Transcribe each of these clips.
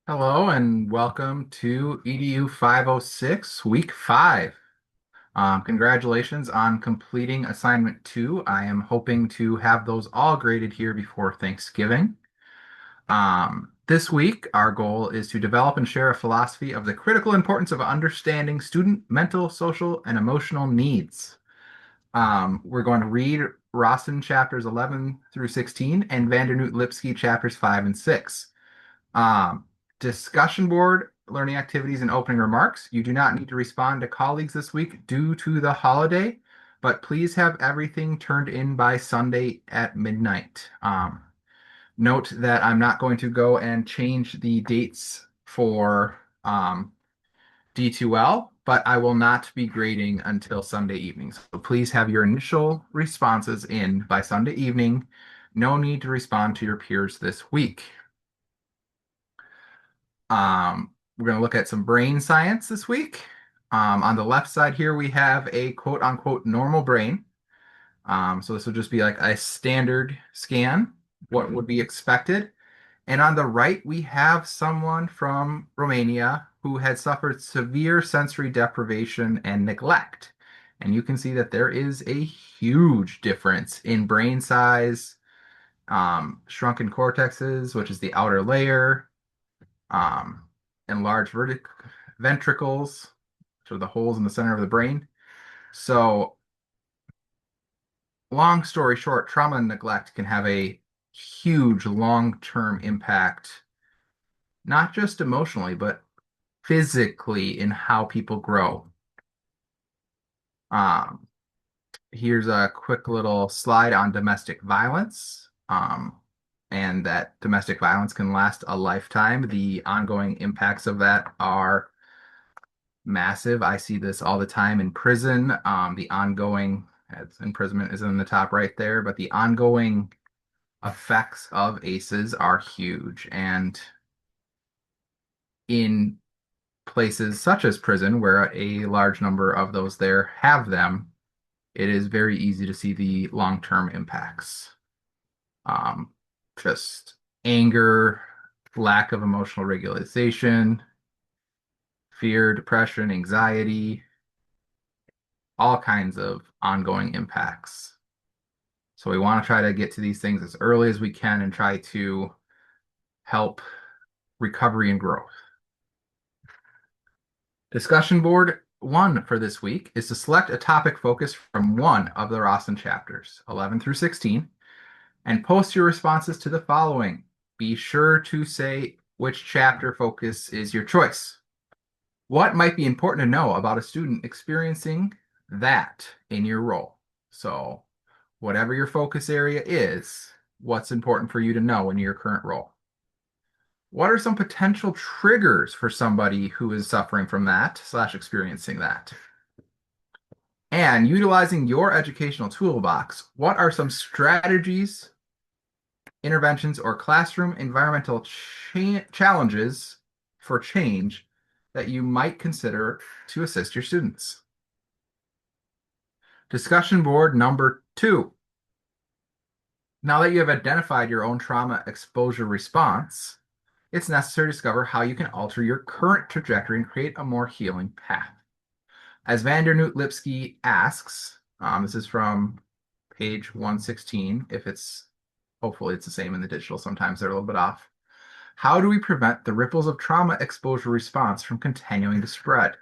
Hello and welcome to EDU 506, week 5. Congratulations on completing assignment 2. I am hoping to have those all graded here before Thanksgiving. This week, our goal is to develop and share a philosophy of the critical importance of understanding student mental, social, and emotional needs. We're going to read Rossen chapters 11 through 16 and Vandernoot-Lipsky chapters 5 and 6. Um, Discussion board, learning activities, and opening remarks. You do not need to respond to colleagues this week due to the holiday, but please have everything turned in by Sunday at midnight. Note that I'm not going to go and change the dates for D2L, but I will not be grading until Sunday evening. So please have your initial responses in by Sunday evening. No need to respond to your peers this week. We're going to look at some brain science this week. On the left side here, we have a quote unquote normal brain. So this would just be like a standard scan, what would be expected. And on the right, we have someone from Romania who had suffered severe sensory deprivation and neglect. And you can see that there is a huge difference in brain size, shrunken cortexes, which is the outer layer, um, enlarged ventricles, so the holes in the center of the brain. So, long story short, trauma and neglect can have a huge long-term impact, not just emotionally, but physically in how people grow. Um, Here's a quick little slide on domestic violence, and that domestic violence can last a lifetime. The ongoing impacts of that are massive. I see this all the time in prison. The ongoing imprisonment is in the top right there, but the ongoing effects of ACEs are huge. And in places such as prison, where a large number of those there have them, it is very easy to see the long-term impacts. Um, just anger, lack of emotional regulation, fear, depression, anxiety, all kinds of ongoing impacts. So we want to try to get to these things as early as we can and try to help recovery and growth. Discussion board 1 for this week is to select a topic focus from one of the Rossen chapters, 11 through 16, and post your responses to the following. Be sure to say which chapter focus is your choice. What might be important to know about a student experiencing that in your role? So whatever your focus area is, what's important for you to know in your current role? What are some potential triggers for somebody who is suffering from that / experiencing that? And utilizing your educational toolbox, what are some strategies, interventions, or classroom environmental challenges for change that you might consider to assist your students? Discussion board number 2. Now that you have identified your own trauma exposure response, it's necessary to discover how you can alter your current trajectory and create a more healing path. As Vandernoot-Lipsky asks, this is from page 116, hopefully it's the same in the digital, sometimes they're a little bit off. How do we prevent the ripples of trauma exposure response from continuing to spread?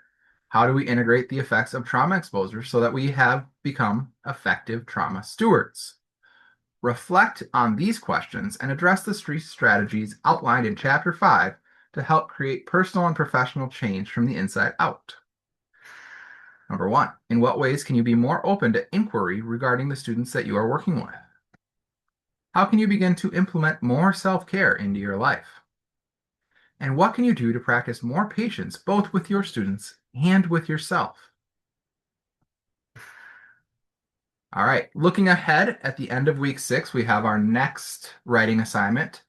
How do we integrate the effects of trauma exposure so that we have become effective trauma stewards? Reflect on these questions and address the strategies outlined in Chapter 5 to help create personal and professional change from the inside out. Number 1, in what ways can you be more open to inquiry regarding the students that you are working with? How can you begin to implement more self-care into your life? And what can you do to practice more patience both with your students and with yourself? All right, looking ahead at the end of week 6, we have our next writing assignment,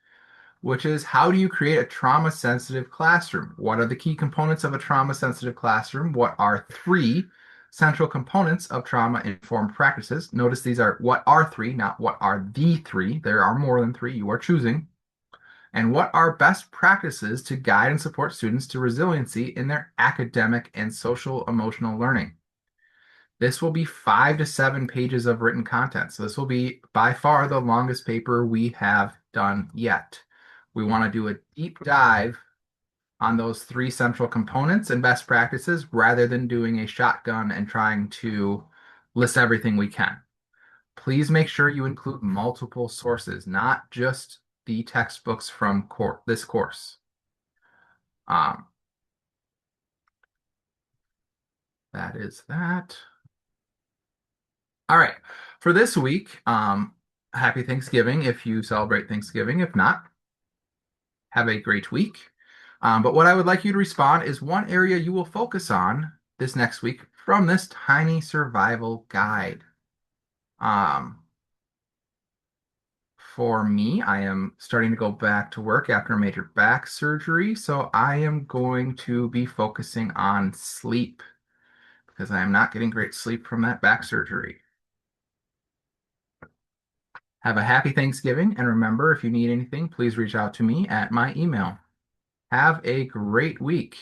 which is how do you create a trauma-sensitive classroom? What are the key components of a trauma-sensitive classroom? What are 3 central components of trauma-informed practices? Notice these are what are 3, not what are the 3. There are more than 3. You are choosing. And what are best practices to guide and support students to resiliency in their academic and social emotional learning? This will be 5 to 7 pages of written content. So this will be by far the longest paper we have done yet. We want to do a deep dive on those three central components and best practices rather than doing a shotgun and trying to list everything we can. Please make sure you include multiple sources, not just the textbooks from this course. Um, that is that. All right. For this week, happy Thanksgiving if you celebrate Thanksgiving. If not, have a great week. But what I would like you to respond is one area you will focus on this next week from this tiny survival guide. Um, for me, I am starting to go back to work after a major back surgery, so I am going to be focusing on sleep because I am not getting great sleep from that back surgery. Have a happy Thanksgiving, and remember, if you need anything, please reach out to me at my email. Have a great week.